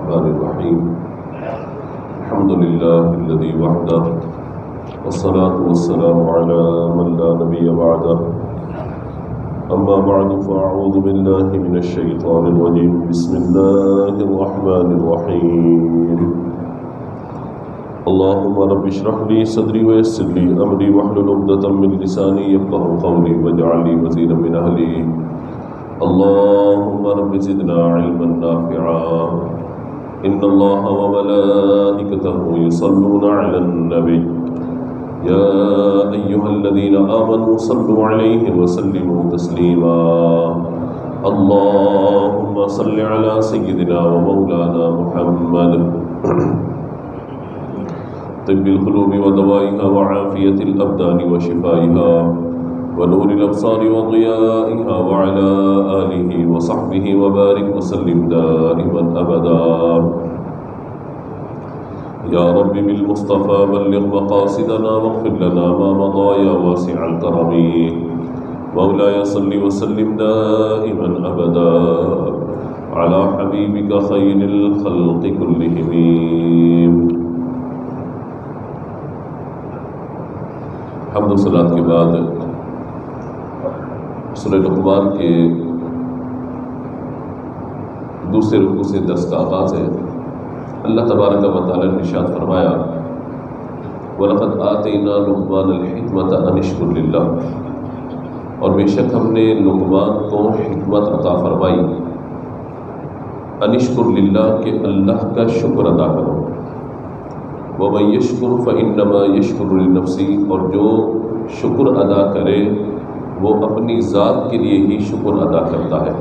الرحمن الرحيم الحمد لله الذي وحده والصلاة والسلام على من لا نبي بعده أما بعد فأعوذ بالله من الشيطان الرجيم بسم الله الرحمن الرحيم اللهم رب اشرح لي صدري ويسر لي أمري واحلل عقدة من لساني يفقهوا قولي واجعل لي وزيرا من أهلي اللهم رب زدنا علما نافعا إن الله وملائكته يصلون على النبي يا أيها الذين آمنوا صلوا عليه وسلموا تسليما اللهم صل على سيدنا ومولانا محمد طب القلوب ودوائها وعافية الأبدان وشفائها ونور الأبصار وضيائها وعلى آله وصحبه وبارك وسلم دائما أبدا يا رب بالمصطفى بلغ مقاصدنا واغفر لنا ما مضى يا واسع الكرم مولاي صل وسلم دائما أبدا على حبيبك خير الخلق كلهم. حمد و صلاۃ کے بعد سورہ لقمان کے دوسرے رکوع سے درس کا آغاز ہے. اللہ تبارک و تعالی نے ارشاد فرمایا وَلَقَدْ آتَيْنَا لُقْمَانَ الْحِكْمَةَ أَنِ اشْكُرْ لِلَّهِ، اور بے شک ہم نے لقمان کو حکمت عطا فرمائی أَنِ اشْكُرْ لِلَّهِ کہ اللہ کا شکر ادا کرو. وَمَن يَشْكُرْ فَإِنَّمَا يَشْكُرُ لِنَفْسِهِ، اور جو شکر ادا کرے وہ اپنی ذات کے لیے ہی شکر ادا کرتا ہے.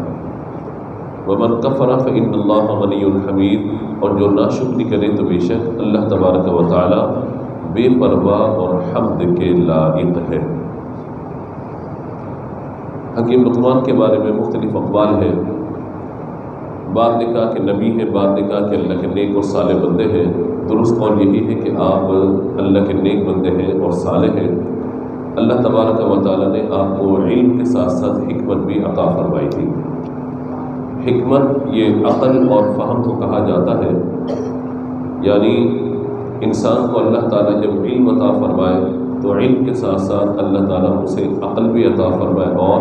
وَمَن كَفَرَ فَإِنَّ اللَّهَ غَنِيٌّ حَمِيدٌ، اور جو ناشکری کرے تو بے شک اللہ تبارک و تعالی بے پرواہ اور حمد کے لائق ہے. حکیم لقمان کے بارے میں مختلف اقوال ہیں. بعض نے کہا کہ نبی ہے، بعض نے کہا کہ اللہ کے نیک اور صالح بندے ہیں. درست قول یہی ہے کہ آپ اللہ کے نیک بندے ہیں اور صالح ہیں. اللہ تبارک و تعالی نے آپ کو علم کے ساتھ ساتھ حکمت بھی عطا فرمائی تھی. حکمت یہ عقل اور فہم کو کہا جاتا ہے، یعنی انسان کو اللہ تعالیٰ جب علم عطا فرمائے تو علم کے ساتھ ساتھ اللہ تعالیٰ اسے عقل بھی عطا فرمائے اور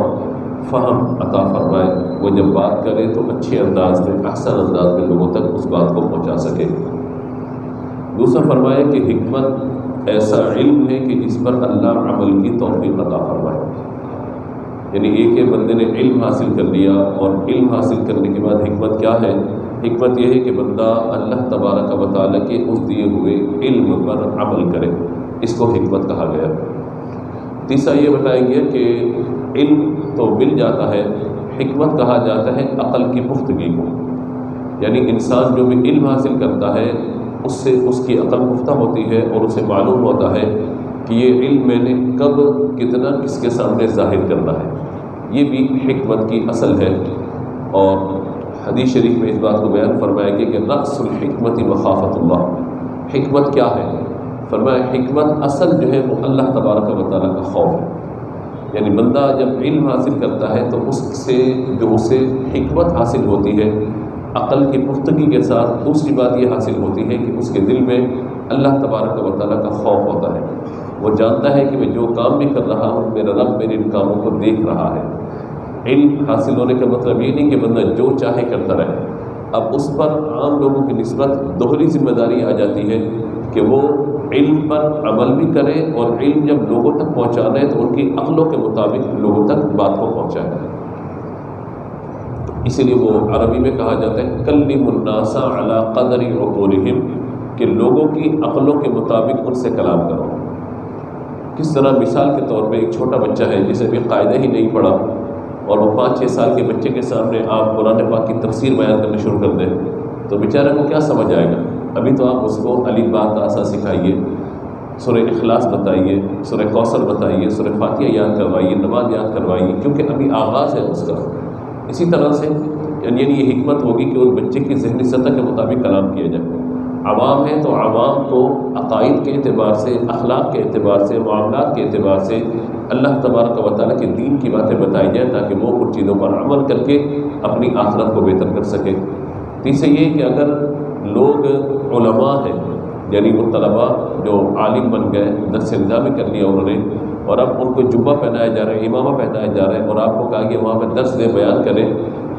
فہم عطا فرمائے. وہ جب بات کرے تو اچھے انداز میں، احسن انداز میں لوگوں تک اس بات کو پہنچا سکے. دوسرا فرمایا کہ حکمت ایسا علم ہے کہ جس پر اللہ عمل کی توفیق عطا فرمائے. یعنی ایک بندے نے علم حاصل کر لیا، اور علم حاصل کرنے کے بعد حکمت کیا ہے؟ حکمت یہ ہے کہ بندہ اللہ تبارک و تعالیٰ کے اس دیے ہوئے علم پر عمل کرے. اس کو حکمت کہا گیا. تیسرا یہ بتایا گیا کہ علم تو مل جاتا ہے، حکمت کہا جاتا ہے عقل کی پختگی کو. یعنی انسان جو بھی علم حاصل کرتا ہے اس سے اس کی عقل پختہ ہوتی ہے اور اسے معلوم ہوتا ہے کہ یہ علم میں نے کب کتنا کس کے سامنے ظاہر کرنا ہے. یہ بھی حکمت کی اصل ہے. اور حدیث شریف میں اس بات کو بیان فرمایا گیا کہ رأس الحکمت مخافت اللہ. حکمت کیا ہے؟ فرمایا حکمت اصل جو ہے وہ اللہ تبارک و تعالیٰ کا خوف ہے. یعنی بندہ جب علم حاصل کرتا ہے تو اس سے جو اسے حکمت حاصل ہوتی ہے عقل کی پختگی کے ساتھ، دوسری بات یہ حاصل ہوتی ہے کہ اس کے دل میں اللہ تبارک و تعالیٰ کا خوف ہوتا ہے. وہ جانتا ہے کہ میں جو کام بھی کر رہا ہوں میرا رب میرے ان کاموں کو دیکھ رہا ہے. علم حاصل ہونے کا مطلب یہ نہیں کہ بندہ جو چاہے کرتا رہے. اب اس پر عام لوگوں کی نسبت دوہری ذمہ داری آ جاتی ہے کہ وہ علم پر عمل بھی کرے، اور علم جب لوگوں تک پہنچانا ہے تو ان کی عقلوں کے مطابق لوگوں تک بات کو پہنچائے. اسی لیے وہ عربی میں کہا جاتا ہے کلم الناس علی قدر عقولہم، کہ لوگوں کی عقلوں کے مطابق ان سے کلام کرو. کس طرح؟ مثال کے طور پہ ایک چھوٹا بچہ ہے جسے بھی قاعدہ ہی نہیں پڑھا، اور وہ 5-6 سال کے بچے کے سامنے آپ قرآن پاک کی تفسیر بیان کرنا شروع کر دیں تو بیچارے کو کیا سمجھ آئے گا؟ ابھی تو آپ اس کو الف با تا سا سکھائیے، سورہ اخلاص بتائیے، سورہ کوثر بتائیے، سورہ فاتحہ یاد کروائیے، نماز یاد کروائیے، کیونکہ ابھی آغاز ہے اس کا. اسی طرح سے یعنی یہ حکمت ہوگی کہ اس بچے کی ذہنی سطح کے مطابق کلام کیا جائے. عوام ہے تو عوام کو عقائد کے اعتبار سے، اخلاق کے اعتبار سے، معاملات کے اعتبار سے اللہ تبارک و تعالیٰ کے دین کی باتیں بتائی جائیں تاکہ وہ ان چیزوں پر عمل کر کے اپنی آخرت کو بہتر کر سکے. تیسرے یہ کہ اگر لوگ علماء ہیں، یعنی وہ طلباء جو عالم بن گئے، درس نظامی کر لیا انہوں نے، اور اب ان کو جبہ پہنایا جا رہا ہے، امامہ پہنایا جا رہا ہے، اور آپ کو کہا کہ وہاں پہ درس دیں، بیان کریں،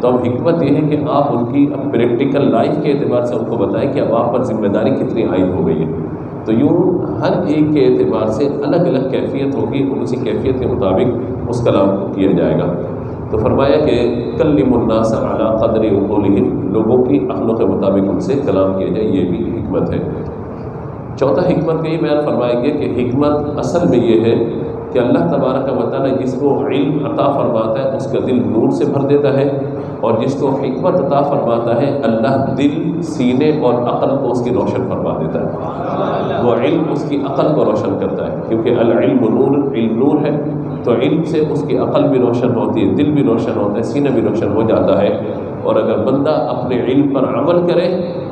تو اب حکمت یہ ہے کہ آپ ان کی اب پریکٹیکل لائف کے اعتبار سے ان کو بتائیں کہ اب آپ پر ذمہ داری کتنی عائد ہو گئی ہے۔ تو یوں ہر ایک کے اعتبار سے الگ الگ کیفیت ہوگی، اور اسی کیفیت کے مطابق اس کلام کو کیا جائے گا۔ تو فرمایا کہ کلم الناس علی قدر عقولہم، لوگوں کی عقلوں کے مطابق ان سے کلام کیا جائے، یہ بھی حکمت ہے۔ چوتھا حکمت کا یہ بیان فرمایا گیا کہ حکمت اصل میں یہ ہے کہ اللہ تبارک و تعالیٰ جس کو علم عطا فرماتا ہے اس کا دل نور سے بھر دیتا ہے، اور جس کو حکمت عطا فرماتا ہے اللہ دل، سینے اور عقل کو اس کی روشن فرما دیتا ہے۔ وہ علم اس کی عقل کو روشن کرتا ہے، کیونکہ العلم نور، علم نور ہے، تو علم سے اس کی عقل بھی روشن ہوتی ہے، دل بھی روشن ہوتا ہے، سینہ بھی روشن ہو جاتا ہے۔ اور اگر بندہ اپنے علم پر عمل کرے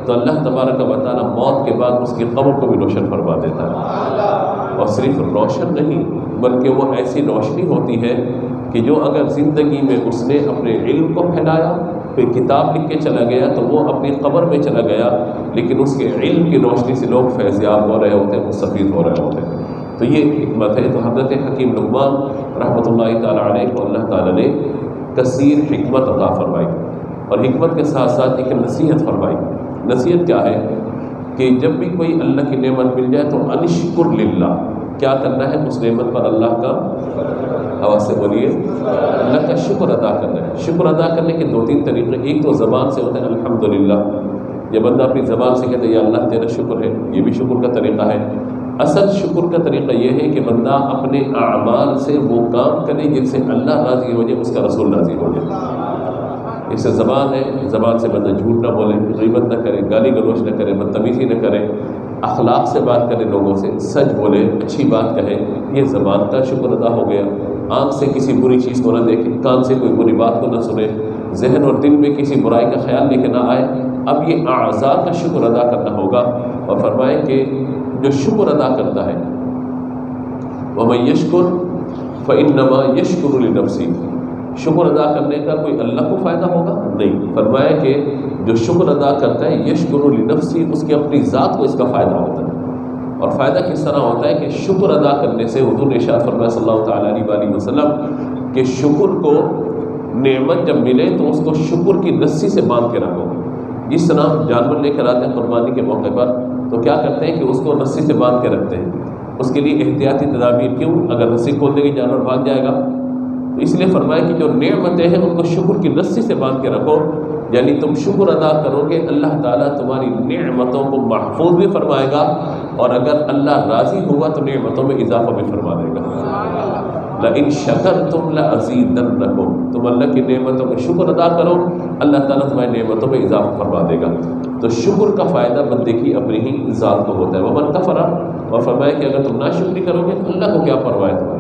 تو اللہ تبارک و تعالیٰ موت کے بعد اس کی قبر کو بھی روشن فرما دیتا ہے۔ اور صرف روشن نہیں بلکہ وہ ایسی روشنی ہوتی ہے کہ جو اگر زندگی میں اس نے اپنے علم کو پھیلایا، پھر کتاب لکھ کے چلا گیا تو وہ اپنی قبر میں چلا گیا، لیکن اس کے علم کی روشنی سے لوگ فیضیاب ہو رہے ہوتے ہیں، مستفید ہو رہے ہوتے ہیں۔ تو یہ حکمت ہے۔ تو حضرت حکیم لقمان رحمۃ اللہ تعالیٰ علیہ کو اللہ تعالیٰ نے کثیر حکمت عطا فرمائی، اور حکمت کے ساتھ ساتھ ایک نصیحت فرمائی۔ نصیحت کیا ہے کہ جب بھی کوئی اللہ کی نعمت مل جائے تو انشکر للہ، کیا کرنا ہے اس نعمت پر اللہ کا، آواز سے بولیے، اللہ کا شکر ادا کرنا ہے۔ شکر ادا کرنے کے دو تین طریقے، ایک تو زبان سے ہوتا ہے الحمدللہ، جب بندہ اپنی زبان سے کہتے ہیں یا اللہ تیرا شکر ہے، یہ بھی شکر کا طریقہ ہے۔ اصل شکر کا طریقہ یہ ہے کہ بندہ اپنے اعمال سے وہ کام کرے جن سے اللہ راضی ہو جائے، اس کا رسول راضی ہو جائے۔ اس سے زبان ہے، زبان سے بندہ جھوٹ نہ بولے، غیبت نہ کرے، گالی گلوچ نہ کرے، بدتمیزی نہ کرے، اخلاق سے بات کرے، لوگوں سے سچ بولے، اچھی بات کہے، یہ زبان کا شکر ادا ہو گیا۔ آنکھ سے کسی بری چیز کو نہ دیکھے، کان سے کوئی بری بات کو نہ سنے، ذہن اور دل میں کسی برائی کا خیال لے کے نہ آئے۔ اب یہ اعضاء کا شکر ادا کرنا ہوگا، اور فرمائے کہ جو شکر ادا کرتا ہے وَمَن يَشْكُرْ فَإِنَّمَا يَشْكُرُ لِنَفْسِهِ، شکر ادا کرنے کا کوئی اللہ کو فائدہ ہوگا نہیں، فرمایا کہ جو شکر ادا کرتا ہے یشکر لنفسی، اس کی اپنی ذات کو اس کا فائدہ ہوتا ہے۔ اور فائدہ کس طرح ہوتا ہے کہ شکر ادا کرنے سے حضور نے ارشاد فرمایا صلی اللہ تعالیٰ علیہ وسلم کہ شکر کو، نعمت جب ملے تو اس کو شکر کی رسی سے باندھ کے رکھو۔ جس طرح جانور لے کر آتے ہیں قربانی کے موقع پر تو کیا کرتے ہیں کہ اس کو رسی سے باندھ کے رکھتے ہیں، اس کے لیے احتیاطی تدابیر، کیوں؟ اگر رسی کھول دے گی جانور بھاگ جائے گا، تو اس لیے فرمایا کہ جو نعمتیں ہیں ان کو شکر کی رسی سے باندھ کے رکھو، یعنی تم شکر ادا کرو گے اللہ تعالیٰ تمہاری نعمتوں کو محفوظ بھی فرمائے گا، اور اگر اللہ راضی ہوا تو نعمتوں میں اضافہ بھی فرما دے گا۔ لَإِن شَكَرْتُمْ لَأَزِيدَنَّكُمْ، تم اللہ کی نعمتوں کا شکر ادا کرو، اللہ تعالیٰ تمہاری نعمتوں میں اضافہ فرما دے گا۔ تو شکر کا فائدہ بندے کی اپنی ہی ذات کو ہوتا ہے۔ وَمَن كَفَرَ، اور فرمایا کہ اگر تم ناشکری کرو گے تو اللہ کو کیا پرواہ ہے تمہاری،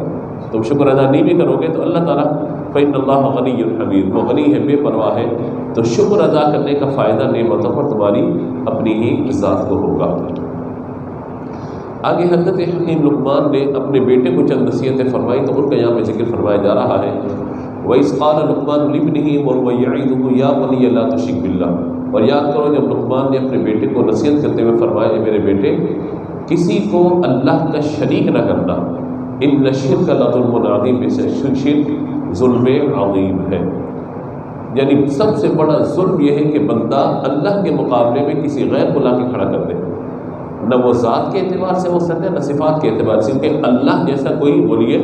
تم شکر ادا نہیں بھی کرو گے تو اللہ تعالیٰ فإن اللہ غنی حمید، وہ غنی ہے، بے پرواہ ہے۔ تو شکر ادا کرنے کا فائدہ نعمتوں پر تمہاری اپنی ہی ذات کو ہوگا۔ آگے حضرت حکیم لقمان نے اپنے بیٹے کو چند نصیحتیں فرمائی، تو ان کا یہاں پہ ذکر فرمایا جا رہا ہے۔ وَإِذْ قَالَ لُقْمَانُ لِابْنِهِ وَهُوَ يَعِظُهُ يَا بَنِيَّ لَا تُشْرِكْ بِاللَّهِ، اور یاد کرو جب لقمان نے اپنے بیٹے کو نصیحت کرتے ہوئے فرمایا، اے میرے بیٹے کسی کو اللہ کا شریک نہ کرنا، ان الشرک لظلم عظیم، بے شک شرک ظلم عظیم ہے۔ یعنی سب سے بڑا ظلم یہ ہے کہ بندہ اللہ کے مقابلے میں کسی غیر کو لا کے کھڑا کر دے، نہ وہ ذات کے اعتبار سے ہو سکتا ہے نہ صفات کے اعتبار سے، کیونکہ اللہ جیسا کوئی، بولیے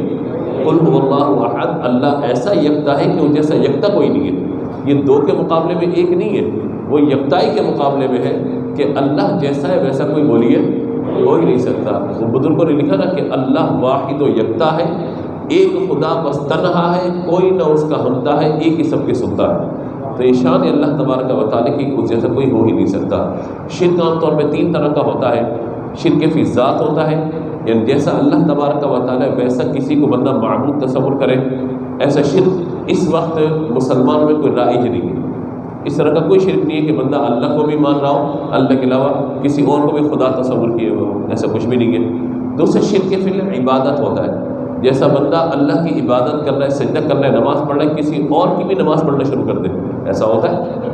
قل هو اللہ احد، اللہ ایسا یکتا ہے کہ وہ جیسا یکتا کوئی نہیں ہے۔ یہ دو کے مقابلے میں ایک نہیں ہے، وہ یکتائی کے مقابلے میں ہے کہ اللہ جیسا ہے ویسا کوئی، بولیے ہو ہی نہیں سکتا۔ وہ بزرگوں نے لکھا نا کہ اللہ واحد و یکتا ہے، ایک خدا بس تنہا ہے، کوئی نہ اس کا ہمتا ہے، ایک ہی سب کی سنتا ہے۔ تو یہ شان اللہ تبارک و تعالیٰ کی، اس جیسا کوئی ہو ہی نہیں سکتا۔ شرک عام طور پہ تین طرح کا ہوتا ہے۔ شرک فی ذات ہوتا ہے، یعنی جیسا اللہ تبارک و تعالیٰ ویسا کسی کو بندہ معبود تصور کرے، ایسا شرک اس وقت مسلمان میں کوئی رائج نہیں ہے۔ اس طرح کا کوئی شرک نہیں ہے کہ بندہ اللہ کو بھی مان رہا ہو، اللہ کے علاوہ کسی اور کو بھی خدا تصور کیے ہوئے ہو، ایسا کچھ بھی نہیں ہے۔ دوسرا شرک فی العبادت ہوتا ہے، جیسا بندہ اللہ کی عبادت کر رہا ہے، سجدہ کر رہا ہے، نماز پڑھ رہا ہے، کسی اور کی بھی نماز پڑھنا شروع کر دے، ایسا ہوتا ہے؟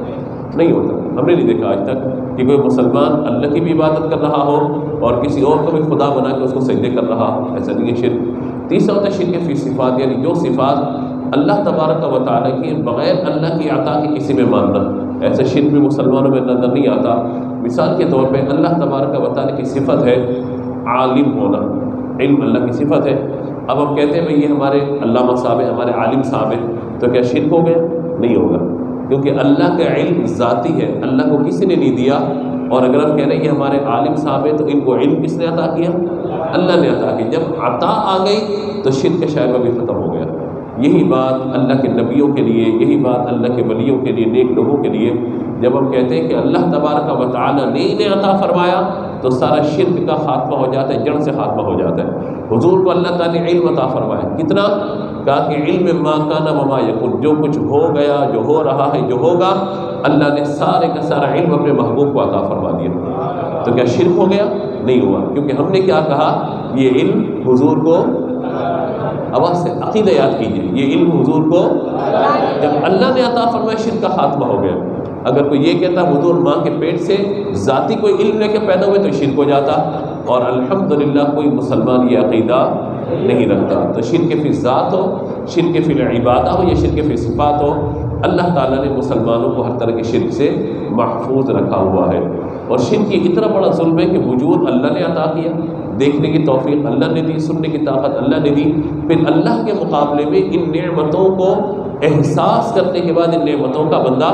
نہیں ہوتا۔ ہم نے نہیں دیکھا آج تک کہ کوئی مسلمان اللہ کی بھی عبادت کر رہا ہو اور کسی اور کو بھی خدا بنا کے اس کو سجدے کر رہا ہو، ایسا نہیں ہے شرک۔ تیسرا ہوتا ہے شرک فی صفات، یعنی جو صفات اللہ تبارک و تعالیٰ کی بغیر اللہ کی عطا کے کسی میں ماننا، ایسا شرک بھی مسلمانوں میں نظر نہیں آتا۔ مثال کے طور پہ اللہ تبارک و تعالیٰ کی صفت ہے عالم ہونا، علم اللہ کی صفت ہے۔ اب ہم کہتے ہیں بھئی یہ ہمارے علامہ صاحب ہیں، ہمارے عالم صاحب ہیں، تو کیا شرک ہو گیا؟ نہیں ہوگا، کیونکہ اللہ کا علم ذاتی ہے، اللہ کو کسی نے نہیں دیا۔ اور اگر ہم کہہ رہے ہیں یہ ہمارے عالم صاحب ہیں تو ان کو علم کس نے عطا کیا؟ اللہ نے عطا کیا۔ جب عطا آ گئی تو شرک کا شائبہ بھی ختم ہو گیا۔ یہی بات اللہ کے نبیوں کے لیے، یہی بات اللہ کے ولیوں کے لیے، نیک لوگوں کے لیے، جب ہم کہتے ہیں کہ اللہ تبارک و تعالیٰ نے انہیں عطا فرمایا تو سارا شرک کا خاتمہ ہو جاتا ہے، جڑ سے خاتمہ ہو جاتا ہے۔ حضور کو اللہ تعالیٰ نے علم عطا فرمایا، کتنا؟ کہا کہ علم ما کان وما یکون، جو کچھ ہو گیا، جو ہو رہا ہے، جو ہوگا، اللہ نے سارے کا سارا علم اپنے محبوب کو عطا فرما دیا۔ تو کیا شرک ہو گیا؟ نہیں ہوا، کیونکہ ہم نے کیا کہا؟ یہ علم حضور کو، آواز سے عقیدہ یاد کیجیے، یہ علم حضور کو جب اللہ نے عطا فرمایا شرک کا خاتمہ ہو گیا۔ اگر کوئی یہ کہتا حضور ماں کے پیٹ سے ذاتی کوئی علم لے کے پیدا ہوئے تو شرک ہو جاتا، اور الحمدللہ کوئی مسلمان یہ عقیدہ نہیں رکھتا۔ تو شرک فی ذات ہو، شرک فی العبادہ ہو یا شرک فی صفات ہو، اللہ تعالیٰ نے مسلمانوں کو ہر طرح کے شرک سے محفوظ رکھا ہوا ہے۔ اور شرک یہ اتنا بڑا ظلم ہے کہ وجود اللہ نے عطا کیا، دیکھنے کی توفیق اللہ نے دی، سننے کی طاقت اللہ نے دی، پھر اللہ کے مقابلے میں ان نعمتوں کو احساس کرنے کے بعد ان نعمتوں کا بندہ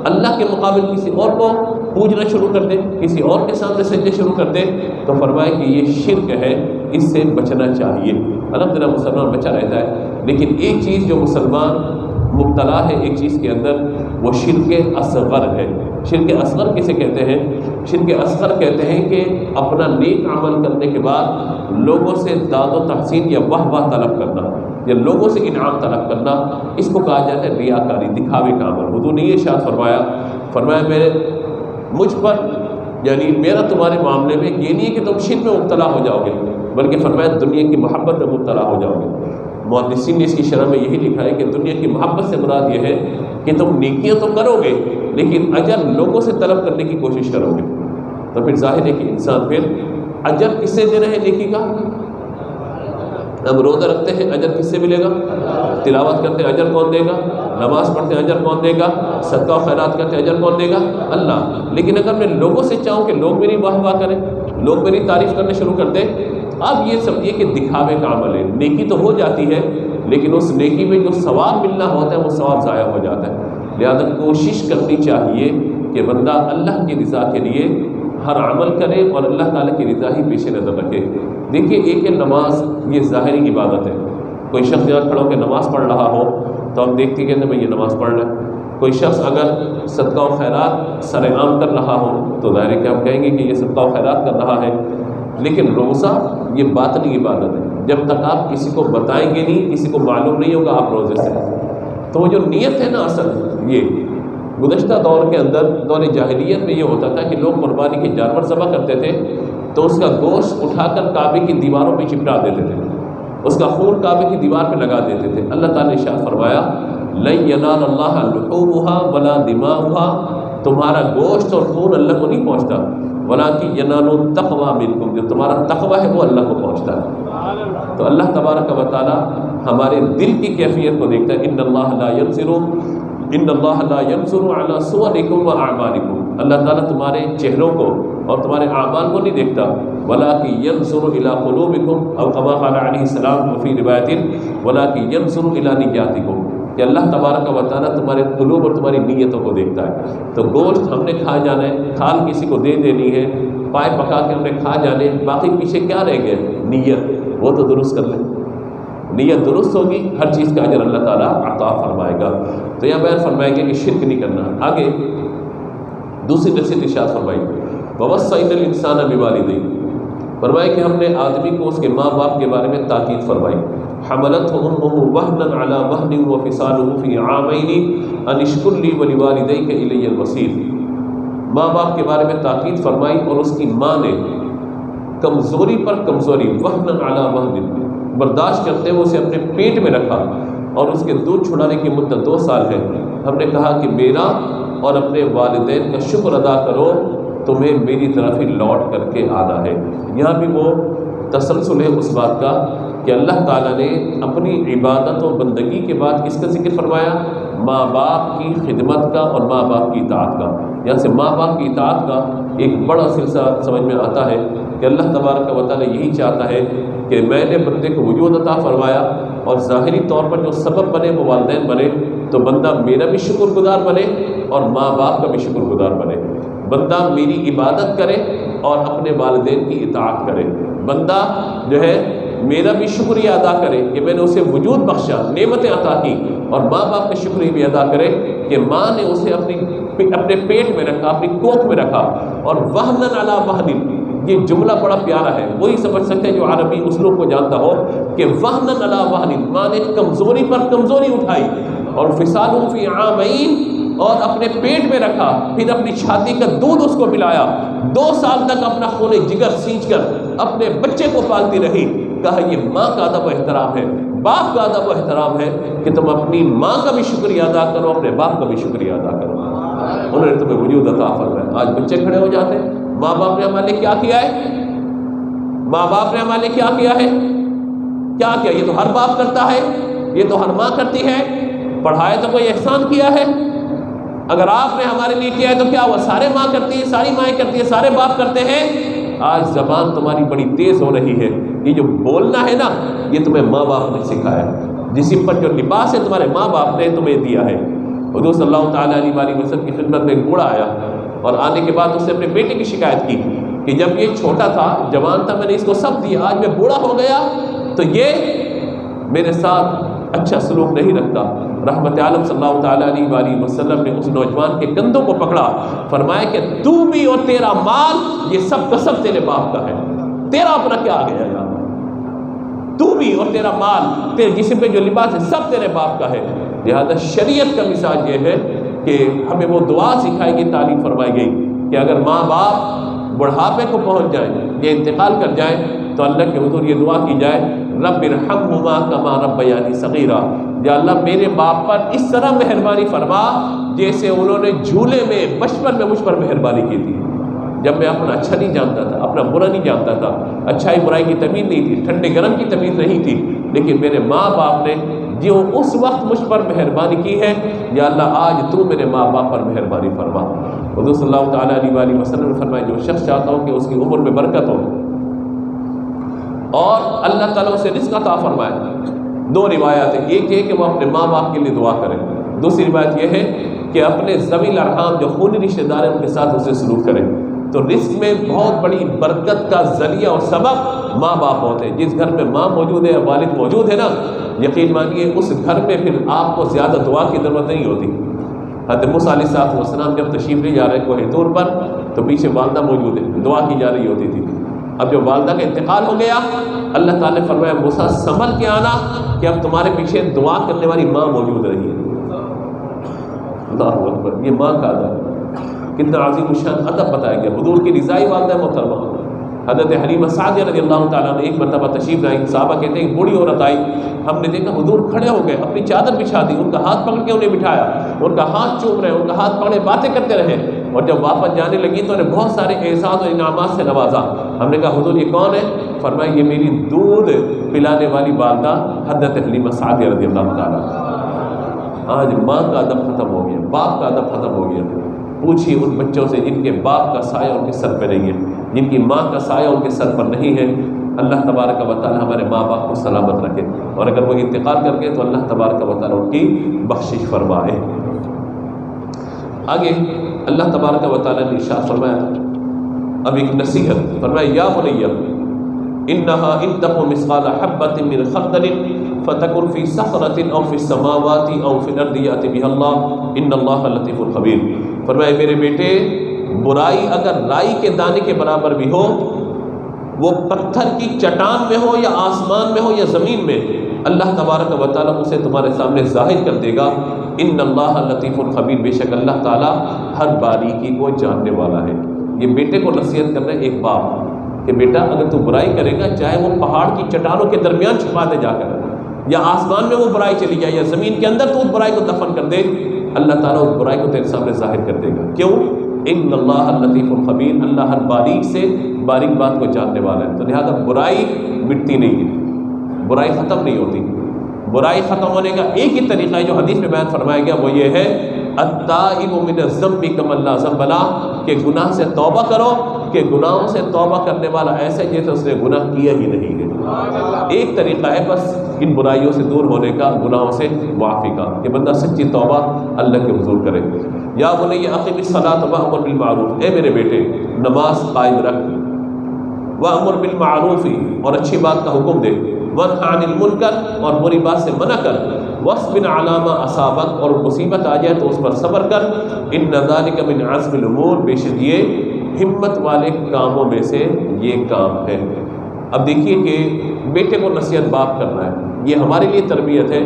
اللہ کے مقابل کسی اور کو پوجنا شروع کر دے، کسی اور کے سامنے سجدے شروع کر دے، تو فرمائے کہ یہ شرک ہے، اس سے بچنا چاہیے۔ الحمدللہ مسلمان بچا رہتا ہے، لیکن ایک چیز جو مسلمان مبتلا ہے ایک چیز کے اندر، وہ شرک اصغر ہے۔ شرک اصغر کسے کہتے ہیں؟ شرک اصغر کہتے ہیں کہ اپنا نیک عمل کرنے کے بعد لوگوں سے داد و تحسین یا واہ واہ طلب کرنا یا لوگوں سے انعام طلب کرنا، اس کو کہا جاتا ہے ریاکاری، دکھاوے کا عمل۔ حضور نے یہ ارشاد فرمایا مجھ پر، یعنی میرا تمہارے معاملے میں یہ نہیں ہے کہ تم شرک میں مبتلا ہو جاؤ گے، بلکہ فرمایا دنیا کی محبت میں مبتلا ہو جاؤ گے۔ محدثین نے اس کی شرح میں یہی لکھا ہے کہ دنیا کی محبت سے مراد یہ ہے کہ تم نیکیاں تو کرو گے لیکن اجر لوگوں سے طلب کرنے کی کوشش کرو گے۔ تو پھر ظاہر ہے کہ انسان پھر اجر کس سے دے رہے ہیں نیکی کا؟ ہم روزہ رکھتے ہیں، اجر کس سے ملے گا؟ تلاوت کرتے ہیں، اجر کون دے گا؟ نماز پڑھتے ہیں، اجر کون دے گا؟ صدقہ و خیرات کرتے ہیں، اجر کون دے گا؟ اللہ۔ لیکن اگر میں لوگوں سے چاہوں کہ لوگ میری واہ واہ کریں، لوگ میری تعریف کرنے شروع کر دیں، اب یہ سمجھیے کہ دکھاوے کا عمل ہے۔ نیکی تو ہو جاتی ہے لیکن اس نیکی میں جو ثواب ملنا ہوتا ہے وہ ثواب ضائع ہو جاتا ہے۔ لہذا کوشش کرنی چاہیے کہ بندہ اللہ کی رضا کے لیے ہر عمل کرے اور اللہ تعالیٰ کی رضا ہی پیش نظر رکھے۔ دیکھیے ایک ہے نماز، یہ ظاہری عبادت ہے۔ کوئی شخص یہاں کھڑا ہو کے نماز پڑھ رہا ہو تو ہم دیکھتے کہتے ہیں بھائی یہ نماز پڑھ رہا ہے۔ کوئی شخص اگر صدقہ و خیرات سر عام کر رہا ہو تو ظاہر ہے کہ ہم کہیں گے کہ یہ صدقہ و خیرات کر رہا ہے۔ لیکن روزہ یہ باطنی عبادت ہے، جب تک آپ کسی کو بتائیں گے نہیں، کسی کو معلوم نہیں ہوگا آپ روزے سے، تو وہ جو نیت ہے نا اصل، یہ گزشتہ دور کے اندر، دور جاہلیت میں یہ ہوتا تھا کہ لوگ قربانی کے جانور ذبح کرتے تھے تو اس کا گوشت اٹھا کر کعبے کی دیواروں پہ چپٹا دیتے تھے، اس کا خون کعبے کی دیوار پہ لگا دیتے تھے۔ اللہ تعالیٰ نے ارشاد فرمایا لن ینال اللہ لحومها ولا دماؤها، تمہارا گوشت اور خون اللہ کو نہیں پہنچتا، ولکن ینال التقوی منکم، جو تمہارا تقوی ہے وہ اللہ کو پہنچتا ہے۔ تو اللہ تبارک و تعالی ہمارے دل کی کیفیت کو دیکھتا ہے۔ ان اللہ لا ينظر على صورکم واعمالکم، اللہ تعالیٰ تمہارے چہروں کو اور تمہارے اعمال کو نہیں دیکھتا، ولکن ينظر الى قلوبکم، او كما قال علیہ السلام فی روایت ولکن ينظر الى نیاتکم، کہ اللہ تبارک و تعالیٰ تمہارے قلوب اور تمہاری نیتوں کو دیکھتا ہے۔ تو گوشت ہم نے کھا جانا ہے، کھال کسی کو دے دینی ہے، پائے پکا کے ہم نے کھا جانے، باقی پیچھے کیا رہ گئے؟ نیت، وہ تو درست کر لیں۔ نیت درست ہوگی، ہر چیز کا اجر اللہ تعالیٰ عطا فرمائے گا۔ تو یہاں بیان فرمائے گا کہ شرک نہیں کرنا۔ آگے دوسری نصیحت ارشاد فرمائی وَوَصَّيْنَا الْإِنسَانَ بِوَالِدَيْهِ، فرمایا کہ ہم نے آدمی کو اس کے ماں باپ کے بارے میں تاکید فرمائی۔ حملته امه وهنا على وهن وفصاله في عامين ان اشكر لي ولوالديك الي المصير، ماں باپ کے بارے میں تاکید فرمائی اور اس کی ماں نے کمزوری پر کمزوری، وهنا على وهن، برداشت کرتے ہوئے اسے اپنے پیٹ میں رکھا، اور اس کے دودھ چھڑانے کی مدت 2 سال ہے۔ ہم نے کہا کہ میرا اور اپنے والدین کا شکر ادا کرو، تمہیں میری طرف ہی لوٹ کر کے آنا ہے۔ یہاں بھی وہ تسلسل ہے اس بات کا کہ اللہ تعالیٰ نے اپنی عبادت و بندگی کے بعد کس کا ذکر فرمایا؟ ماں باپ کی خدمت کا اور ماں باپ کی اطاعت کا۔ یہاں سے ماں باپ کی اطاعت کا ایک بڑا سلسلہ سمجھ میں آتا ہے کہ اللہ تبارک و تعالیٰ یہی چاہتا ہے کہ میں نے بندے کو وجود عطا فرمایا اور ظاہری طور پر جو سبب بنے وہ والدین بنے، تو بندہ میرا بھی شکر گزار بنے اور ماں باپ کا بھی شکر گزار بنے۔ بندہ میری عبادت کرے اور اپنے والدین کی اطاعت کرے۔ بندہ جو ہے میرا بھی شکریہ ادا کرے کہ میں نے اسے وجود بخشا، نعمتیں عطا کی، اور ماں باپ کا شکریہ بھی ادا کرے کہ ماں نے اسے اپنے پیٹ میں رکھا، اپنی کوکھ میں رکھا۔ اور وہنن علی وہن، یہ جملہ بڑا پیارا ہے، وہی سمجھ سکتے ہیں جو عربی اسلوب کو جانتا ہو کہ وہنن علی وہن، ماں نے کمزوری پر کمزوری اٹھائی، اور فصالہ فی عامین، اور اپنے پیٹ میں رکھا، پھر اپنی چھاتی کا دودھ اس کو پلایا، 2 سال تک اپنا خون جگر سینچ کر اپنے بچے کو پالتی رہی۔ کہا یہ ماں کا ادب و احترام ہے، باپ کا ادب و احترام ہے کہ تم اپنی ماں کا بھی شکریہ ادا کرو، اپنے باپ کا بھی شکریہ ادا کرو۔ انہوں نے تمہیں وجود عطا فرمایا۔ آج بچے کھڑے ہو جاتے ہیں، ماں باپ نے ہمارے لیے کیا کیا ہے؟ ماں باپ نے ہمارے لیے کیا کیا ہے؟ کیا کیا؟ یہ تو ہر باپ کرتا ہے، یہ تو ہر ماں کرتی ہے۔ پڑھائے تو کوئی احسان کیا ہے؟ اگر آپ نے ہمارے لیے کیا ہے تو کیا ہوا؟ سارے ماں کرتی ہیں، ساری مائیں کرتی ہیں، سارے باپ کرتے ہیں۔ آج زبان تمہاری بڑی تیز ہو رہی ہے، یہ جو بولنا ہے نا یہ تمہیں ماں باپ نے سکھایا ہے۔ جسم پر جو لباس ہے تمہارے ماں باپ نے تمہیں دیا ہے۔ حضور صلی اللہ تعالیٰ علیہ وسلم کی خدمت میں ایک بوڑھا آیا اور آنے کے بعد اس نے اپنے بیٹے کی شکایت کی کہ جب یہ چھوٹا تھا، جوان تھا، میں نے اس کو سب دیا، آج میں بوڑھا ہو گیا تو یہ میرے ساتھ اچھا سلوک نہیں رکھتا۔ رحمت عالم صلی اللہ تعالیٰ علیہ وسلم نے اس نوجوان کے کندھوں کو پکڑا، فرمایا کہ تو بھی اور تیرا مال یہ سب کا سب تیرے باپ کا ہے، تیرا اپنا کیا آ گیا یار؟ تو بھی اور تیرا مال، تیرے جسم پہ جو لباس ہے سب تیرے باپ کا ہے۔ لہذا شریعت کا مزاج یہ ہے کہ ہمیں وہ دعا سکھائی گئی، تعلیم فرمائی گئی کہ اگر ماں باپ بڑھاپے کو پہنچ جائیں یا انتقال کر جائیں تو اللہ کے حضور یہ دعا کی جائے، رب ارحمہما کما ربیانی صغیرا، یا اللہ میرے باپ پر اس طرح مہربانی فرما جیسے انہوں نے جھولے میں بچپن میں مجھ پر مہربانی کی تھی، جب میں اپنا اچھا نہیں جانتا تھا، اپنا برا نہیں جانتا تھا، اچھائی برائی کی تمیز نہیں تھی، ٹھنڈے گرم کی تمیز نہیں تھی، لیکن میرے ماں باپ نے جو اس وقت مجھ پر مہربانی کی ہے، یا اللہ آج تو میرے ماں باپ پر مہربانی فرما۔ حضور صلی اللہ تعالیٰ علیہ وسلم نے فرمایا جو شخص چاہتا ہو کہ اس کی عمر میں برکت ہو اور اللہ تعالیٰ اسے رزق عطا فرمائے، 2 روایات ہیں، ایک ہے کہ وہ اپنے ماں باپ کے لیے دعا کرے، دوسری روایت یہ ہے کہ اپنے ذوی الارحام جو خونی رشتہ دار ہیں ان کے ساتھ اسے سلوک کرے۔ تو رزق میں بہت بڑی برکت کا ذریعہ اور سبب ماں باپ ہوتے ہیں۔ جس گھر میں ماں موجود ہے، والد موجود ہے نا، یقین مانیے اس گھر میں پھر آپ کو زیادہ دعا کی ضرورت نہیں ہوتی۔ حضرت موسیٰ علیہ السلام جب تشریف لے جا رہے کوہ طور پر تو پیچھے والدہ موجود ہے، دعا کی جا رہی ہوتی تھی۔ اب جب والدہ کا انتقال ہو گیا، اللہ تعالیٰ نے فرمایا موسیٰ سنبھل کے آنا کہ اب تمہارے پیچھے دعا کرنے والی ماں موجود رہی ہے۔ اللہ اکبر، یہ ماں کا ادب کتنا عظیم الشان ادب بتایا گیا، حضور کی رضائی والدہ محترمہ حضرت حلیمہ سعدیہ رضی اللہ تعالیٰ نے ایک مرتبہ تشریف لائی، صحابہ کہتے ہیں ایک بوڑھی عورت آئی، ہم نے دیکھا حضور کھڑے ہو گئے، اپنی چادر بچھا دی، ان کا ہاتھ پکڑ کے انہیں بٹھایا، ان کا ہاتھ چوم رہے، ان کا ہاتھ پکڑے باتیں کرتے رہے، اور جب واپس جانے لگی تو انہیں بہت سارے اعزاز اور انعامات سے نوازا۔ ہم نے کہا حضور یہ کون ہے؟ فرمایا یہ میری دودھ پلانے والی والدہ حضرت حلیمہ سعدیہ رضی اللہ تعالیٰ۔ آج ماں کا ادب ختم ہو گیا، باپ کا ادب ختم ہو گیا۔ پوچھیے ان بچوں سے جن کے باپ کا سایہ ان کے سر پہ نہیں ہے، جن کی ماں کا سایہ ان کے سر پر نہیں ہے۔ اللہ تبارک و تعالی ہمارے ماں باپ کو سلامت رکھے، اور اگر وہ انتقال کر گئے تو اللہ تبارک و تعالی ان کی بخشش فرمائے۔ آگے اللہ تبارک و تعالی نے ارشاد فرمایا، اب ایک نصیحت فرمایا، یا بنی انہا ان تک مثقال حبۃ من خردل فتکن فی صخرۃ او فی السماوات او فی الارض یأتی بها اللہ ان اللہ لطیف خبیر۔ فرمایا میرے بیٹے، برائی اگر رائی کے دانے کے برابر بھی ہو، وہ پتھر کی چٹان میں ہو یا آسمان میں ہو یا زمین میں، اللہ تبارک و تعالیٰ اسے تمہارے سامنے ظاہر کر دے گا۔ ان اللہ لطیف خبیر، بے شک اللہ تعالیٰ ہر باریکی کو جاننے والا ہے۔ یہ بیٹے کو نصیحت کر رہے ہیں ایک باپ کہ بیٹا اگر تو برائی کرے گا، چاہے وہ پہاڑ کی چٹانوں کے درمیان چھپا دے جا کر، یا آسمان میں وہ برائی چلی جائے، یا زمین کے اندر تو اس برائی کو دفن کر دے، اللہ تعالیٰ اس برائی کو تیرے سامنے ظاہر کر دے گا. کیوں؟ ان اللہ لطیف خبیر، اللہ ہر باریک سے باریک بات کو جاننے والا ہے. تو لہذا برائی مٹتی نہیں ہے، برائی ختم نہیں ہوتی. برائی ختم ہونے کا ایک ہی طریقہ ہے جو حدیث میں بیان فرمایا گیا، وہ یہ ہے التائب من الذنب کمن لا ذنب لہ، کہ گناہ سے توبہ کرو، کہ گناہوں سے توبہ کرنے والا ایسے جیسے اس نے گناہ کیا ہی نہیں ہے. ایک طریقہ ہے بس ان برائیوں سے دور ہونے کا، گناہوں سے معافی کا، کہ بندہ سچی توبہ اللہ کے حضور کرے. یا بنی اقم الصلاۃ وامر بالمعروف، اے میرے بیٹے نماز قائم رکھ، وامر بالمعروف، اور اچھی بات کا حکم دے، وانہ عن المنکر، اور بری بات سے منع کر، واصبر علی ما اصابک، اور مصیبت آ جائے تو اس پر صبر کر. ان ذلک من عزم الامور، بے شک یہ ہمت والے کاموں میں سے یہ کام ہے. اب دیکھیے کہ بیٹے کو نصیحت باپ کرنا ہے، یہ ہمارے لیے تربیت ہے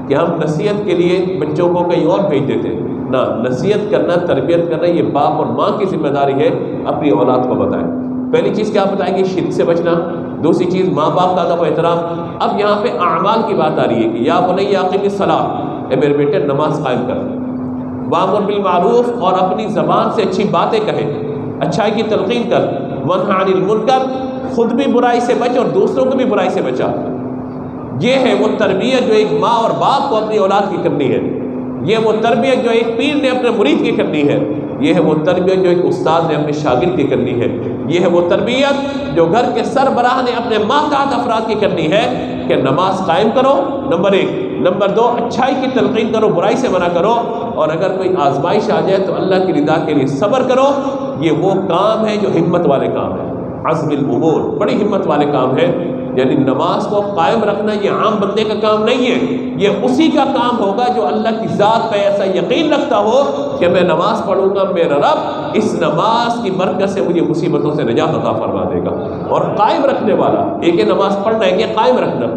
کہ ہم نصیحت کے لیے بچوں کو کہیں اور بھیج دیتے ہیں. نہ، نصیحت کرنا، تربیت کرنا یہ باپ اور ماں کی ذمہ داری ہے اپنی اولاد کو بتائیں. پہلی چیز کیا بتائیں گے؟ شرک سے بچنا. دوسری چیز ماں باپ کا ادب و احترام. اب یہاں پہ اعمال کی بات آ رہی ہے کہ یا بنی اقم الصلاۃ، اے میرے بیٹے نماز قائم کر، وامر بالمعروف، اور اپنی زبان سے اچھی باتیں کہے، اچھائی کی تلقین کر، وانہ عن المنکر، خود بھی برائی سے بچ اور دوسروں کو بھی برائی سے بچا. یہ ہے وہ تربیت جو ایک ماں اور باپ کو اپنی اولاد کی کرنی ہے. یہ وہ تربیت جو ایک پیر نے اپنے مرید کی کرنی ہے. یہ ہے وہ تربیت جو ایک استاد نے اپنے شاگرد کی کرنی ہے. یہ ہے وہ تربیت جو گھر کے سربراہ نے اپنے ماتحت افراد کی کرنی ہے کہ نماز قائم کرو، نمبر 1. نمبر 2، اچھائی کی تلقین کرو، برائی سے منع کرو، اور اگر کوئی آزمائش آ جائے تو اللہ کی رضا کے لیے صبر کرو. یہ وہ کام ہے جو ہمت والے کام ہے. عزم الامور، بڑی ہمت والے کام ہے. یعنی نماز کو قائم رکھنا یہ عام بندے کا کام نہیں ہے، یہ اسی کا کام ہوگا جو اللہ کی ذات پہ ایسا یقین رکھتا ہو کہ میں نماز پڑھوں گا، میرا رب اس نماز کی برکت سے مجھے مصیبتوں سے نجات عطا فرما دے گا. اور قائم رکھنے والا، ایک ہے نماز پڑھنا، ایک ہے قائم رکھنا.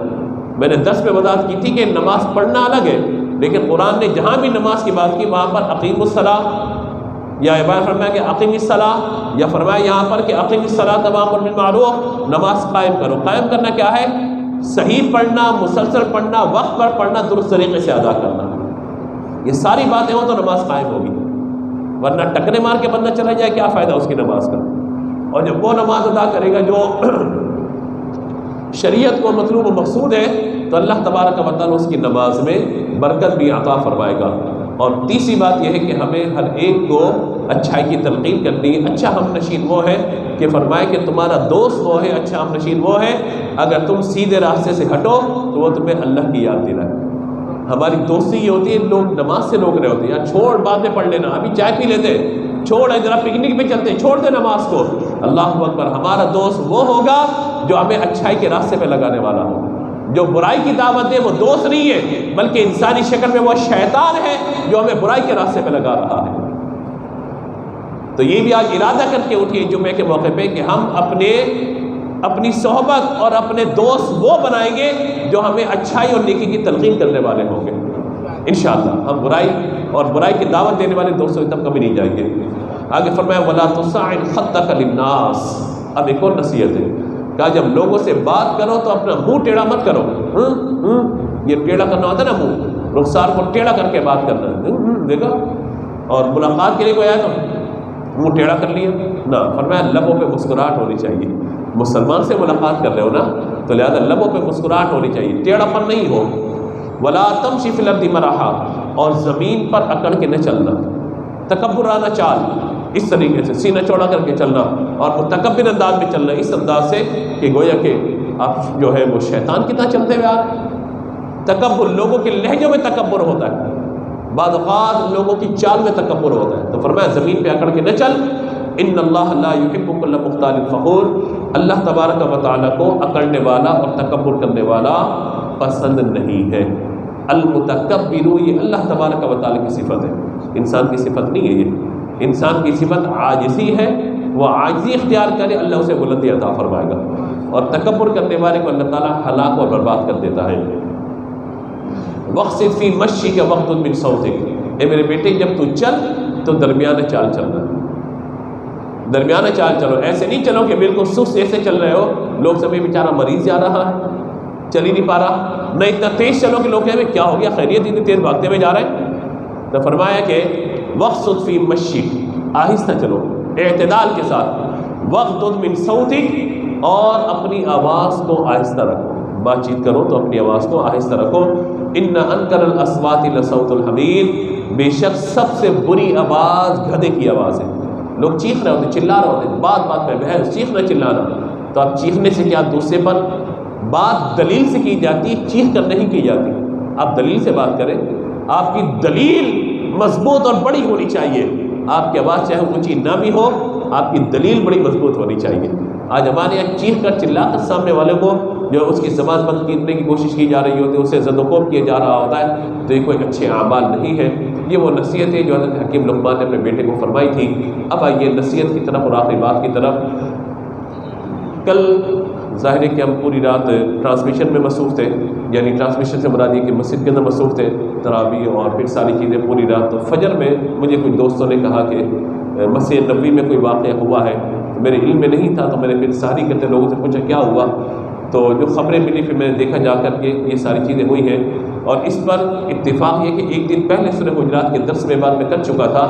میں نے 10 میں وضاحت کی تھی کہ نماز پڑھنا الگ ہے، لیکن قرآن نے جہاں بھی نماز کی بات کی وہاں پر اقیم الصلاۃ، یا عبارت فرمایا کہ اقیم الصلاۃ، یا فرمایا یہاں پر کہ اقیم الصلاۃ وامر بالمعروف، نماز قائم کرو. قائم کرنا کیا ہے؟ صحیح پڑھنا، مسلسل پڑھنا، وقت پر پڑھنا، درست طریقے سے ادا کرنا. یہ ساری باتیں ہوں تو نماز قائم ہوگی، ورنہ ٹکرے مار کے بندہ چلا جائے کیا فائدہ اس کی نماز کا. اور جب وہ نماز ادا کرے گا جو شریعت کو مطلوب و مقصود ہے تو اللہ تبارک و تعالیٰ اس کی نماز میں برکت بھی عطا فرمائے گا. اور تیسری بات یہ ہے کہ ہمیں ہر ایک کو اچھائی کی تلقین کرنی. اچھا ہم نشین وہ ہے کہ فرمائے کہ تمہارا دوست وہ ہے، اچھا ہم نشین وہ ہے اگر تم سیدھے راستے سے ہٹو تو وہ تمہیں اللہ کی یاد دلائے. ہماری دوستی یہ ہوتی ہے، لوگ نماز سے روک رہے ہوتے ہیں، یا چھوڑ بعد میں پڑھ لینا، ابھی چائے پی لیتے، چھوڑ ذرا پکنک پہ چلتے، چھوڑ دے نماز کو. اللہ اکبر، ہمارا دوست وہ ہوگا جو ہمیں اچھائی کے راستے پہ لگانے والا ہو. جو برائی کی دعوت دے وہ دوست نہیں ہے، بلکہ انسانی شکل میں وہ شیطان ہے جو ہمیں برائی کے راستے پہ لگا رہا ہے. تو یہ بھی آج ارادہ کر کے اٹھیے جمعے کے موقع پہ کہ ہم اپنی صحبت اور اپنے دوست وہ بنائیں گے جو ہمیں اچھائی اور نیکی کی تلقین کرنے والے ہوں گے. انشاءاللہ ہم برائی اور برائی کی دعوت دینے والے دوستوں کی طرف کبھی نہیں جائیں گے. آگے فرمایا وَلَا تُصَعِّرْ خَدَّكَ لِلنَّاسِ. اب ایک اور نصیحت ہے، کہا جب لوگوں سے بات کرو تو اپنا منہ ٹیڑھا مت کرو. یہ ٹیڑھا کرنا ہوتا ہے نا، منہ رخسار کو ٹیڑھا کر کے بات کرنا، دیکھا. اور ملاقات کے لیے کوئی آیا تو منہ ٹیڑھا کر لیا نہ. فرمایا لبوں پہ مسکراہٹ ہونی چاہیے. مسلمان سے ملاقات کر رہے ہو نا تو لہذا لبوں پہ مسکراہٹ ہونی چاہیے، ٹیڑھا پن نہیں ہو. وَلَا تَمْشِ فِي الْأَرْضِ مَرَحًا، اور زمین پر اکڑ کے نہ چلنا، تکبرانہ چال، اس طریقے سے سینہ چوڑا کر کے چلنا اور متکبر انداز میں چلنا، اس انداز سے کہ گویا کہ آپ جو ہے وہ شیطان کی طرح چلتے ہوئے آ رہے ہیں. تکبر، لوگوں کے لہجوں میں تکبر ہوتا ہے، بعض اوقات لوگوں کی چال میں تکبر ہوتا ہے. تو فرمایا زمین پہ اکڑ کے نہ چل. ان اللہ لا یحب کل مختال فخور، اللہ تبارک و تعالیٰ کو اکڑنے والا اور تکبر کرنے والا پسند نہیں ہے. المتکبر، یہ اللہ تبارک و تعالیٰ کی صفت ہے، انسان کی صفت نہیں ہے. یہ انسان کی صفت عاجزی ہے، وہ عاجزی اختیار کرے اللہ اسے بلندی عطا فرمائے گا. اور تکبر کرنے والے کو اللہ تعالیٰ ہلاک اور برباد کر دیتا ہے. وَاقْصِدْ فِي مَشْيِكَ وَاغْضُضْ مِنْ صَوْتِكَ، اے میرے بیٹے جب تو چل تو درمیانہ چال چلنا، درمیانہ چال چلو. ایسے نہیں چلو کہ بالکل سست ایسے چل رہے ہو، لوگ سمجھے بیچارہ مریض جا رہا ہے، چل ہی نہیں پا رہا. نہ اتنا تیز چلو کہ لوگ کہیں کیا ہو گیا، خیریت اتنی تیز بھاگتے ہوئے جا رہے ہیں. تو فرمایا کہ وقصد فی مشی، آہستہ چلو اعتدال کے ساتھ، وغضض من صوتک، اور اپنی آواز کو آہستہ رکھو، بات چیت کرو تو اپنی آواز کو آہستہ رکھو، ان انکر الاصوات لصوت الحمیر، بے شک سب سے بری آواز گدھے کی آواز ہے۔ لوگ چیخ رہے ہوتے، چلا رہے ہوتے، بات بات میں بحث، چیخنا چلانا، تو آپ چیخنے سے کیا دوسرے پر بات دلیل سے کی جاتی ہے، چیخ کر نہیں کی جاتی۔ آپ دلیل سے بات کریں، آپ کی دلیل مضبوط اور بڑی ہونی چاہیے، آپ کی آواز چاہے اونچی نہ بھی ہو، آپ کی دلیل بڑی مضبوط ہونی چاہیے۔ آج ہمارے یہاں چیخ کر چلا کر سامنے والے کو جو اس کی زبان بند کرنے کی کوشش کی جا رہی ہوتی ہے، اسے زد و کوب کیا جا رہا ہوتا ہے، تو یہ کوئی اچھے اعمال نہیں ہے۔ یہ وہ نصیحت ہے جو حضرت حکیم لقمان نے اپنے بیٹے کو فرمائی تھی۔ اب آئیے نصیحت کی طرف اور آخری بات کی طرف۔ کل ظاہر ہے کہ ہم پوری رات ٹرانسمیشن میں مصروف تھے، یعنی ٹرانسمیشن سے مراد یہ کہ مسجد کے اندر مصروف تھے، تراویح اور پھر ساری چیزیں پوری رات۔ تو فجر میں مجھے کچھ دوستوں نے کہا کہ مسجد نبوی میں کوئی واقعہ ہوا ہے، میرے علم میں نہیں تھا، تو میں نے پھر ساری کرتے لوگوں سے پوچھا کیا ہوا، تو جو خبریں ملی پھر میں نے دیکھا جا کر کے یہ ساری چیزیں ہوئی ہیں، اور اس پر اتفاق یہ کہ ایک دن پہلے سورہ حجرات کے درس میں بات میں کر چکا تھا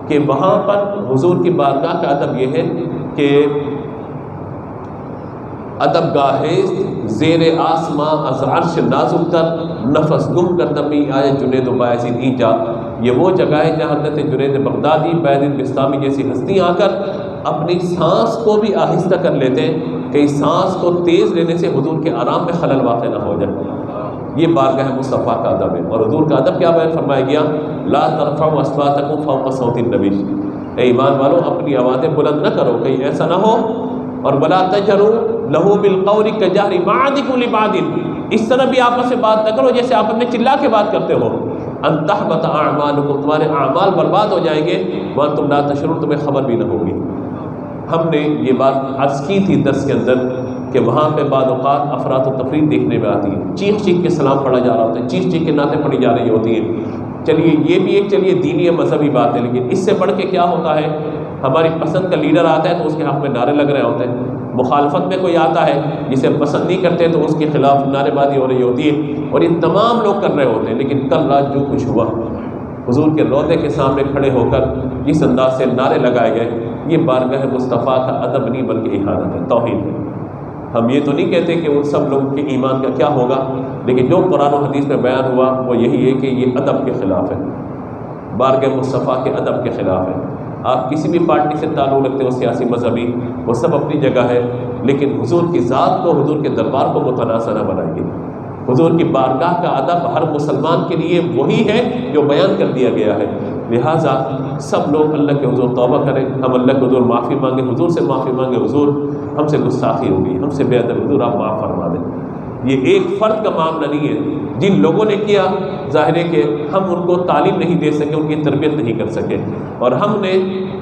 کہ وہاں پر حضور کی بارگاہ کا ادب یہ ہے کہ ادب گاہیز زیر آسماں از عرش نازک تر، نفس گم کر دمی آئے جنید و بایزید اینجا۔ یہ وہ جگہ ہے جہاں حضرت جنید بغدادی، بایزید بستامی جیسی ہستیاں آ کر اپنی سانس کو بھی آہستہ کر لیتے ہیں کہ سانس کو تیز لینے سے حضور کے آرام میں خلل واقع نہ ہو جائے۔ یہ بارگاہ مصطفیٰ کا ادب ہے، اور حضور کا ادب کیا بیان فرمایا گیا، لا ترفعوا اصواتکم فوق صوت النبی، اے ایمان والو اپنی آوازیں بلند نہ کرو، کہیں ایسا نہ ہو، اور ولا تجهروا له بالقول كجهر بعضكم لبعض، اس طرح بھی آپس میں بات نہ کرو جیسے آپس میں چلا کے بات کرتے ہو، ان تحبط اعمالکم، تمہارے اعمال برباد ہو جائیں گے، وانتم لا تشعرون، تمہیں خبر بھی نہ ہوگی۔ ہم نے یہ بات عرض کی تھی درس کے اندر کہ وہاں پہ بعض اوقات افراط و تفریط دیکھنے میں آتی ہے، چیخ چیخ کے سلام پڑھا جا رہا ہوتا ہے، چیخ چیخ کے نعتیں پڑھی جا رہی ہوتی ہیں۔ چلیے یہ بھی ایک دینی یا مذہبی بات ہے، لیکن اس سے بڑھ کے کیا ہوتا ہے، ہماری پسند کا لیڈر آتا ہے تو اس کے حق میں نعرے لگ رہے ہوتے ہیں، مخالفت میں کوئی آتا ہے جسے پسند نہیں کرتے تو اس کے خلاف نعرے بازی ہو رہی ہوتی ہے، اور یہ تمام لوگ کر رہے ہوتے ہیں۔ لیکن کل رات جو کچھ ہوا، حضور کے روضے کے سامنے کھڑے ہو کر جس انداز سے نعرے لگائے گئے، یہ بارگاہ مصطفیٰ کا ادب نہیں بلکہ احانت ہے، توہین ہے۔ ہم یہ تو نہیں کہتے کہ ان سب لوگوں کے ایمان کا کیا ہوگا، لیکن جو قرآن و حدیث میں بیان ہوا وہ یہی ہے کہ یہ ادب کے خلاف ہے، بارگاہ مصطفیٰ کے ادب کے خلاف ہے۔ آپ کسی بھی پارٹی سے تعلق رکھتے ہو، سیاسی مذہبی، وہ سب اپنی جگہ ہے، لیکن حضور کی ذات کو، حضور کے دربار کو متنازع نہ بنائیے۔ حضور کی بارگاہ کا ادب ہر مسلمان کے لیے وہی ہے جو بیان کر دیا گیا ہے، لہٰذا سب لوگ اللہ کے حضور توبہ کریں، ہم اللہ کے حضور معافی مانگیں، حضور سے معافی مانگیں، حضور ہم سے گستاخی ہوگی، ہم سے بے ادب، حضور آپ معاف فرما دیں۔ یہ ایک فرد کا معاملہ نہیں ہے، جن لوگوں نے کیا ظاہر ہے کہ ہم ان کو تعلیم نہیں دے سکے، ان کی تربیت نہیں کر سکے، اور ہم نے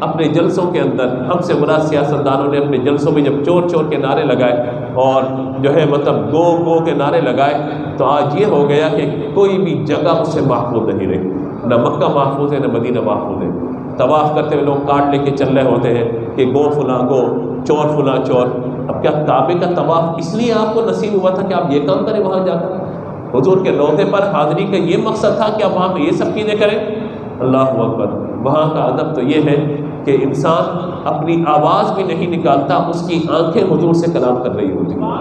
اپنے جلسوں کے اندر، ہم سے مراد سیاستدانوں نے اپنے جلسوں میں جب چور چور کے نعرے لگائے اور جو ہے مطلب گو گو کے نعرے لگائے، تو آج یہ ہو گیا کہ کوئی بھی جگہ اس سے محفوظ نہیں رہی، نہ مکہ محفوظ ہے نہ مدینہ محفوظ ہے۔ طواف کرتے ہوئے لوگ کارڈ لے کے چل رہے ہوتے ہیں کہ گو فلاں گو، چور فلاں چور۔ اب کیا کعبے کا طواف اس لیے آپ کو نصیب ہوا تھا کہ آپ یہ کام کریں وہاں جا کر؟ حضور کے روضے پر حاضری کا یہ مقصد تھا کہ آپ وہاں پہ یہ سب چیزیں کریں؟ اللہ اکبر۔ وہاں کا ادب تو یہ ہے کہ انسان اپنی آواز بھی نہیں نکالتا، اس کی آنکھیں حضور سے کلام کر رہی ہوتی ہیں،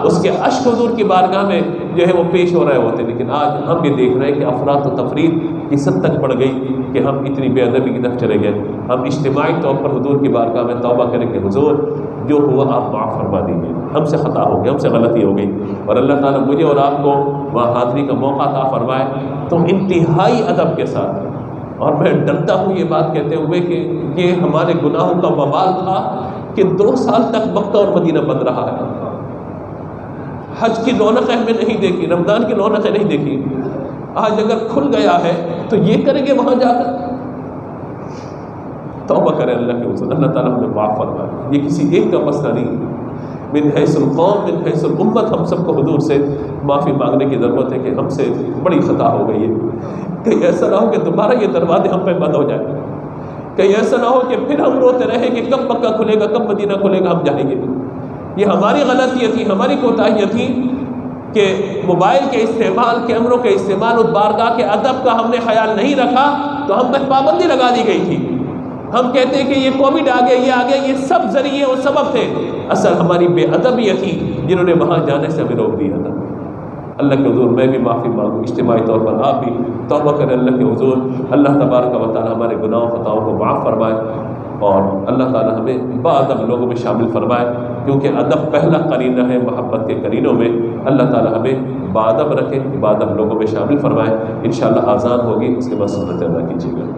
اس کے اشک حضور کی بارگاہ میں جو ہے وہ پیش ہو رہے ہوتے ہیں۔ لیکن آج ہم یہ دیکھ رہے ہیں کہ افراط و تفریط کی حد تک بڑھ گئی کہ ہم اتنی بے ادبی کی طرف چلے گئے۔ ہم اجتماعی طور پر حضور کی بارگاہ میں توبہ کریں کہ حضور جو ہوا آپ معاف فرما دیجیے، ہم سے خطا ہو گئی، ہم سے غلطی ہو گئی، اور اللہ تعالیٰ مجھے اور آپ کو وہاں حاضری کا موقع عطا فرمائے تو انتہائی ادب کے ساتھ۔ اور میں ڈرتا ہوں یہ بات کہتے ہوئے کہ یہ ہمارے گناہوں کا وبال تھا کہ 2 سال تک مکہ اور مدینہ بند رہا ہے، حج کی رونقیں ہمیں نہیں دیکھی، رمضان کی رونقیں نہیں دیکھی۔ آج اگر کھل گیا ہے تو یہ کریں گے وہاں جا کر؟ توبہ کریں اللہ کے حضور، اللہ تعالیٰ ہمیں معاف فرمائے۔ یہ کسی ایک کا مسئلہ نہیں، من حیث القوم من حیث الامت ہم سب کو حضور سے معافی مانگنے کی ضرورت ہے کہ ہم سے بڑی خطا ہو گئی ہے۔ کہیں ایسا نہ ہو کہ دوبارہ یہ دروازے ہم پہ بند ہو جائیں، کہیں ایسا نہ ہو کہ پھر ہم روتے رہیں کہ کب مکہ کھلے گا، کب مدینہ کھلے گا، ہم جائیں گے۔ یہ ہماری غلطیاں تھی، ہماری کوتاہیاں تھی، کہ موبائل کے استعمال، کیمروں کے استعمال اور بارگاہ کے ادب کا ہم نے خیال نہیں رکھا تو ہم پر پابندی لگا دی گئی تھی۔ ہم کہتے ہیں کہ یہ کووڈ آ گیا، یہ آ گیا، یہ سب ذریعے اور سبب تھے، اصل ہماری بے ادبیت تھی جنہوں نے وہاں جانے سے ہمیں روک دیا تھا۔ اللہ کے حضور میں بھی معافی مانگوں، اجتماعی طور پر آپ بھی توبہ کریں اللہ کے حضور۔ اللہ تبارک و تعالی ہمارے گناہوں خطاؤں کو معاف فرمائے اور اللہ تعالی ہمیں باادب لوگوں میں شامل فرمائے، کیونکہ ادب پہلا قرینہ ہے محبت کے قرینوں میں۔ اللہ تعالی ہمیں باادب رکھے، باادب لوگوں میں شامل فرمائے۔ انشاءاللہ آذان ہوگی، اس کے بعد سنت ادا کیجیے گا۔